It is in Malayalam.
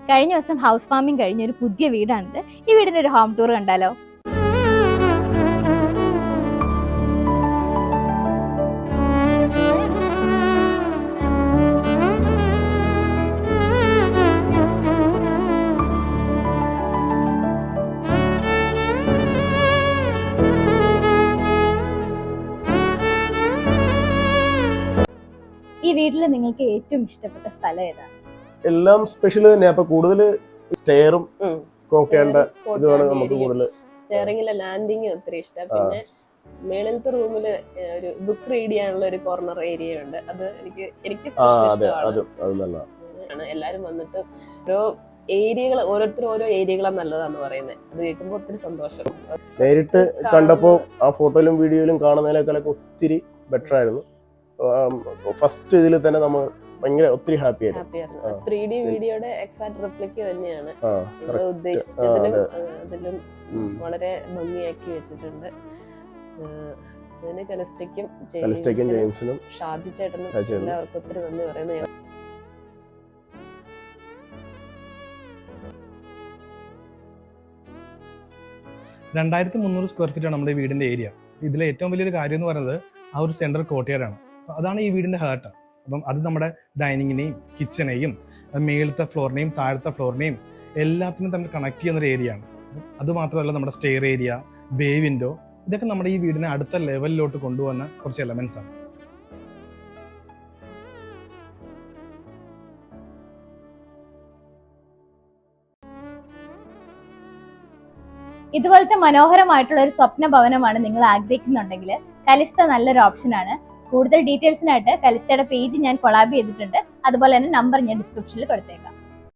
കഴിഞ്ഞ ദിവസം ഹൗസ് വാമിംഗ് കഴിഞ്ഞ ഒരു പുതിയ വീടാണിത്. ഈ വീടിന്റെ ഒരു ഹോം ടൂർ കണ്ടാലോ? ഈ വീട്ടിൽ നിങ്ങൾക്ക് ഏറ്റവും ഇഷ്ടപ്പെട്ട സ്ഥലം ഏതാണ്? എല്ലാം സ്പെഷ്യൽ തന്നെയാ. അപ്പൊ കൂടുതൽ സ്റ്റെയറും നോക്കേണ്ട ഇതാണ് നമുക്ക് കൂടുതൽ. സ്റ്റെയറിംഗിലെ ലാൻഡിങ് ഒത്തിരി ഇഷ്ടം. പിന്നെ മേളിലത്തെ റൂമില് ഒരു ബുക്ക് റീഡ് ചെയ്യാനുള്ള ഒരു കോർണർ ഏരിയ ഉണ്ട്. അത് എനിക്ക് ഇഷ്ടമാണ്. എല്ലാരും വന്നിട്ട് ഓരോ ഏരിയകൾ, ഓരോരുത്തരും ഓരോ ഏരിയകളാണ് നല്ലതാന്ന് പറയുന്നത്. അത് കേൾക്കുമ്പോൾ ഒത്തിരി സന്തോഷം. നേരിട്ട് കണ്ടപ്പോ ആ ഫോട്ടോയിലും വീഡിയോയിലും കാണുന്നതിനേക്കാളൊക്കെ ഒത്തിരി ബെറ്റർ ആയിരുന്നു. ഫസ്റ്റ് ഇതിൽ തന്നെ നമ്മൾ ഭയങ്കര ഒത്തിരി ഹാപ്പി ആയിരുന്നു. 3D വീഡിയോയുടെ എക്സാക്ട് റിപ്ലിക്ക് തന്നെയാണ് ഉദ്ദേശിച്ചതിലും അതിലും വളരെ ഭംഗിയാക്കി വെച്ചിട്ടുണ്ട്. അതിന് കലിസ്റ്റയ്ക്കും ജെയിംസിനും ഷാജി ചേട്ടനും എല്ലാവർക്കും ഒത്തിരി നന്ദി പറയുന്നു. 2300 സ്ക്വയർ ഫീറ്റ് ആണ് നമ്മുടെ വീടിന്റെ ഏരിയ. ഇതിലെ ഏറ്റവും വലിയൊരു കാര്യം എന്ന് പറയുന്നത് ആ ഒരു സെൻട്രൽ കോർട്ട്യാർഡാണ്. അതാണ് ഈ വീടിന്റെ ഹാർട്ട്. അപ്പം അത് നമ്മുടെ ഡൈനിങ്ങിനെയും കിച്ചനെയും മേളത്തെ ഫ്ലോറിനെയും താഴത്തെ ഫ്ലോറിനെയും എല്ലാത്തിനും തമ്മിൽ കണക്ട് ചെയ്യുന്ന ഒരു ഏരിയ ആണ്. അതുമാത്രമല്ല നമ്മുടെ സ്റ്റെയർ ഏരിയ, ബേ വിൻഡോ, ഇതൊക്കെ നമ്മുടെ ഈ വീടിനെ അടുത്ത ലെവലിലോട്ട് കൊണ്ടുവന്ന കുറച്ച് എലമെന്റ്സ് ആണ്. ഇതുപോലത്തെ മനോഹരമായിട്ടുള്ള ഒരു സ്വപ്ന ഭവനമാണ് നിങ്ങൾ ആഗ്രഹിക്കുന്നുണ്ടെങ്കിൽ കലിസ്റ്റ നല്ലൊരു ഓപ്ഷനാണ്. കൂടുതൽ ഡീറ്റെയിൽസിനായിട്ട് കലിസ്റ്റയുടെ പേജ് ഞാൻ കൊളാബ് ചെയ്തിട്ടുണ്ട്. അതുപോലെ തന്നെ നമ്പർ ഞാൻ ഡിസ്ക്രിപ്ഷനിൽ കൊടുത്തേക്കാം.